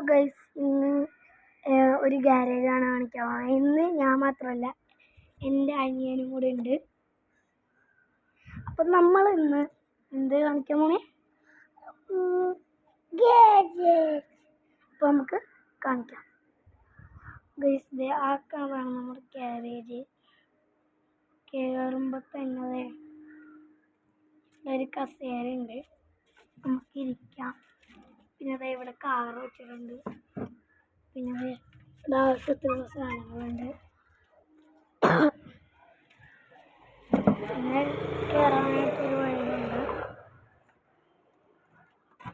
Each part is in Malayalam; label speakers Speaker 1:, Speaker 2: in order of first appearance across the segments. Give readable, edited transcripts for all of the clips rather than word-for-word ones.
Speaker 1: ഗൈസ് ഇന്ന് ഒരു ഗ്യാരേജാണ് കാണിക്കാൻ പോകുന്നത്. ഇന്ന് ഞാൻ മാത്രമല്ല, എൻ്റെ അനിയനും കൂടെ ഉണ്ട്. അപ്പം നമ്മൾ ഇന്ന് എന്ത് കാണിക്കാൻ പോണേ? ഗ്യാരേജ്. അപ്പോൾ നമുക്ക് കാണിക്കാം. ഗൈസ് ഇത് ആക്കാനാണ് നമ്മുടെ ഗ്യാരേജ്. കയറുമ്പോൾ തന്നെ ഒരു കസേരയുണ്ട്, നമുക്ക് ഇരിക്കാം. പിന്നെ അതെ ഇവിടെ കാറ് വെച്ചിട്ടുണ്ട്. പിന്നെ ആവശ്യത്തിനുള്ള സാധനങ്ങളുണ്ട്. പിന്നെ കയറാനായിട്ടൊരു വഴിയുണ്ട്.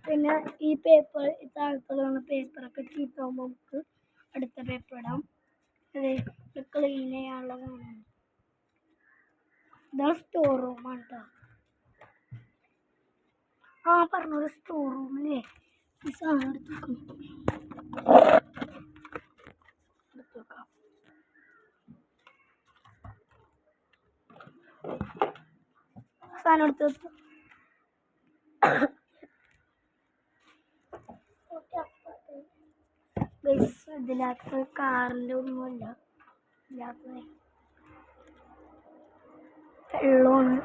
Speaker 1: പിന്നെ ഈ പേപ്പർ താഴത്തുള്ള പേപ്പറൊക്കെ ചീത്താകുമ്പോൾ നമുക്ക് അടുത്ത പേപ്പർ ഇടാം. അതെ ക്ലീൻ ചെയ്യാനുള്ള സാധനമാണ്. ഇതാണ് സ്റ്റോർ റൂമാണ് കേട്ടോ. പറഞ്ഞൊരു സ്റ്റോർ റൂമില്ലേ ഈ സാധനം എടുത്ത് വെക്കാം. സാധനം എടുത്ത് വെച്ചു. ഇതിനകത്ത് കാറിൻ്റെ ഒന്നുമല്ല, ഇതിനകത്ത് വെള്ളമാണ്.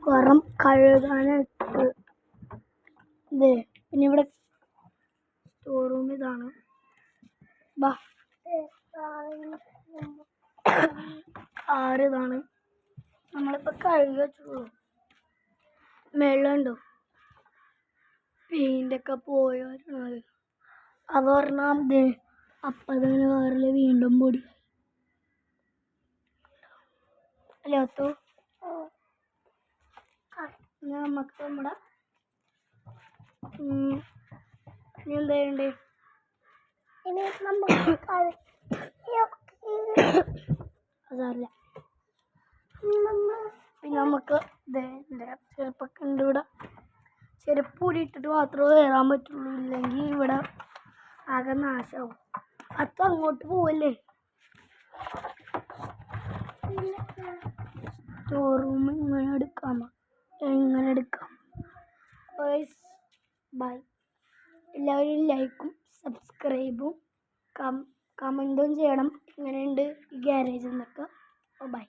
Speaker 1: പുറം കഴുകാനായിട്ട് ഇതേ. പിന്നെ ഇവിടെ സ്റ്റോർ റൂം ഇതാണ്. ഇതാണ് നമ്മളിപ്പോൾ കഴുകി വെച്ചുള്ളൂ. വെള്ളമുണ്ടോ പെയിൻ്റൊക്കെ പോയത് അത് പറഞ്ഞാൽ ദേ അപ്പം തന്നെ കാറിൽ വീണ്ടും പൊടി അല്ലാത്തോ. നമുക്ക് നമ്മുടെ എന്താ ചെയ്യണ്ടേ? അതല്ല, പിന്നെ നമുക്ക് ചെരുപ്പൊക്കെ ഉണ്ട് ഇവിടെ. ചെരുപ്പ് കൂടിയിട്ടിട്ട് മാത്രമേ കയറാൻ പറ്റുള്ളൂ, ഇല്ലെങ്കിൽ ഇവിടെ ആകെ നാശമാവും. അത് അങ്ങോട്ട് പോവല്ലേ. സ്റ്റോർ റൂം ഇങ്ങനെ എടുക്കാം. ബൈ. എല്ലാവരും ലൈക്കും സബ്സ്ക്രൈബും കമൻറ്റും ചെയ്യണം. എങ്ങനെയുണ്ട് ഈ ഗ്യാരേജ് എന്നൊക്കെ. ബൈ.